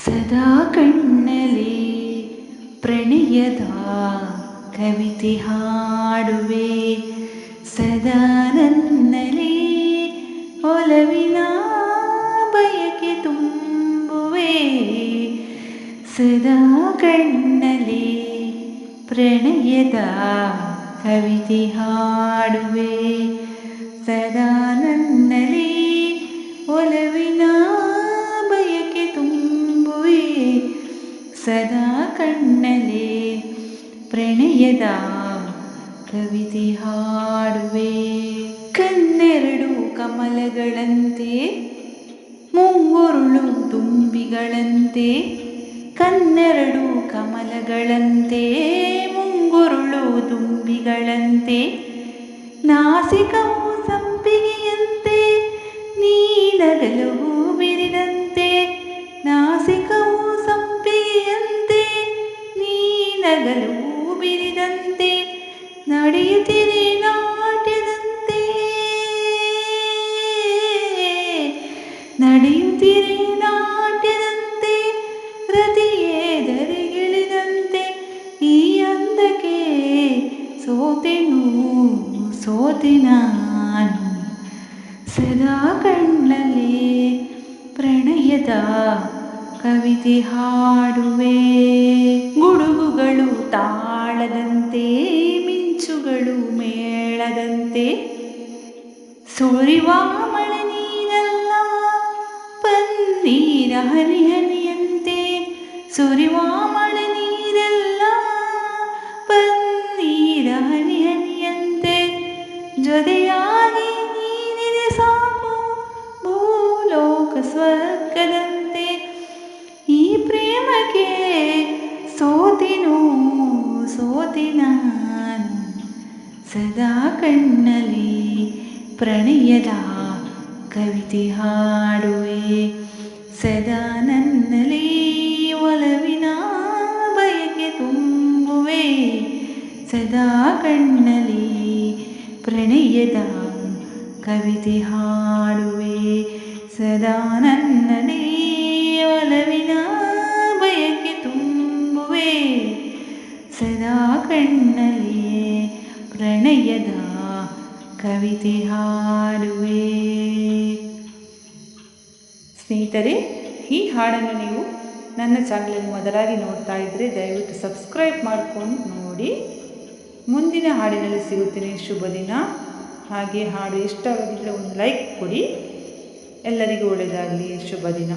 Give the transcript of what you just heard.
ಸದಾ ಕಣ್ಣಲ್ಲಿ ಪ್ರಣಯದ ಕವಿತೆ ಹಾಡುವೆ, ಸದಾ ನನ್ನಲ್ಲಿ ಒಲವಿನ ಬಯಕೆ ತುಂಬುವೆ. ಸದಾ ಕಣ್ಣಲ್ಲಿ ಪ್ರಣಯದ ಕವಿತೆ ಹಾಡುವೆ, ಸದಾ ನನ್ನಲ್ಲಿ ಒಲವಿನ ಬಯಕೆ ತುಂಬುವೆ. ಸದಾ ಕಣ್ಣಲ್ಲಿ ಪ್ರಣಯದ ಕವಿತೆ ಹಾಡುವೆ. ಕಣ್ಣೆರಡು ಕಮಲಗಳಂತೆ, ಮುಂಗುರುಳು ದುಂಬಿಗಳಂತೆ. ಕಣ್ಣೆರಡು ಕಮಲಗಳಂತೆ, ಮುಂಗುರುಳು ದುಂಬಿಗಳಂತೆ. ನಾಸಿಕವು ಸಂಪಿಗೆಯಂತೆ, ನೀನಗಲು ಹೂ ಬಿರಿದಂತೆ. ನಾಸಿಕವು ಸಂಪಿಗೆಯಂತೆ, ನೀನಗಲು ಹೂ ಬಿರಿದಂತೆ. ನಡೆಯುತ್ತಿರೆ ನಾಟ್ಯದಂತೆ, ನಡೆಯುತ್ತಿರೆ ನಾಟ್ಯದಂತೆ. ರತಿಯೇ ಧರೆಗಿಳಿದಂತೆ, ಈ ಅಂದಕ್ಕೆ ಸೋತೆನು ಸೋತೆ ನಾನು. ಸದಾ ಕಣ್ಣಲ್ಲಿ ಪ್ರಣಯದ ಕವಿತೆ ಹಾಡುವೆ. ಗುಡುಗುಗಳು ತಾಳದಂತೆ, ಮಿಂಚುಗಳು ಮೇಳದಂತೆ. ಸುರಿವ ಮಳೆ ನೀರಲ್ಲ ಪನ್ನೀರ ಹನಿ ಹನಿಯಂತೆ. ಸುರಿವ ಮಳೆ ನೀರಲ್ಲ ಪನ್ನೀರ ಹನಿ ಹನಿಯಂತೆ. ಜೊತೆಯಾಗಿ ನೀನಿದೆ ಸಾಕು ಭೂಲೋಕ ಸ್ವರ್ಗದಂತೆ. ಈ ಪ್ರೇಮಕ್ಕೆ ಸೋತೆನು ಸೋತೆ ನಾನು. ಸದಾ ಕಣ್ಣಲ್ಲಿ ಪ್ರಣಯದ ಕವಿತೆ ಹಾಡುವೆ, ಸದಾ ನನ್ನಲ್ಲಿ ಒಲವಿನ ಬಯಕೆ ತುಂಬುವೆ. ಸದಾ ಕಣ್ಣಲ್ಲಿ ಪ್ರಣಯದ ಕವಿತೆ ಹಾಡುವೆ, ಸದಾ ನನ್ನಲ್ಲಿ ಒಲವಿನ ಬಯಕೆ ತುಂಬುವೆ. ಸದಾ ಕಣ್ಣಲ್ಲಿ ಪ್ರಣಯದ ಕವಿತೆ ಹಾಡುವೆ. ಸ್ನೇಹಿತರೆ, ಈ ಹಾಡನ್ನು ನೀವು ನನ್ನ ಚಾನಲಲ್ಲಿ ಮೊದಲಾಗಿ ನೋಡ್ತಾ ಇದ್ದರೆ ದಯವಿಟ್ಟು ಸಬ್ಸ್ಕ್ರೈಬ್ ಮಾಡ್ಕೊಂಡು ನೋಡಿ. ಮುಂದಿನ ಹಾಡಿನಲ್ಲಿ ಸಿಗುತ್ತೇನೆ. ಶುಭ ದಿನ. ಹಾಗೆ ಹಾಡು ಇಷ್ಟವಾಗಿದ್ದರೆ ಒಂದು ಲೈಕ್ ಕೊಡಿ. ಎಲ್ಲರಿಗೂ ಒಳ್ಳೆಯದಾಗಲಿ. ಶುಭ ದಿನ.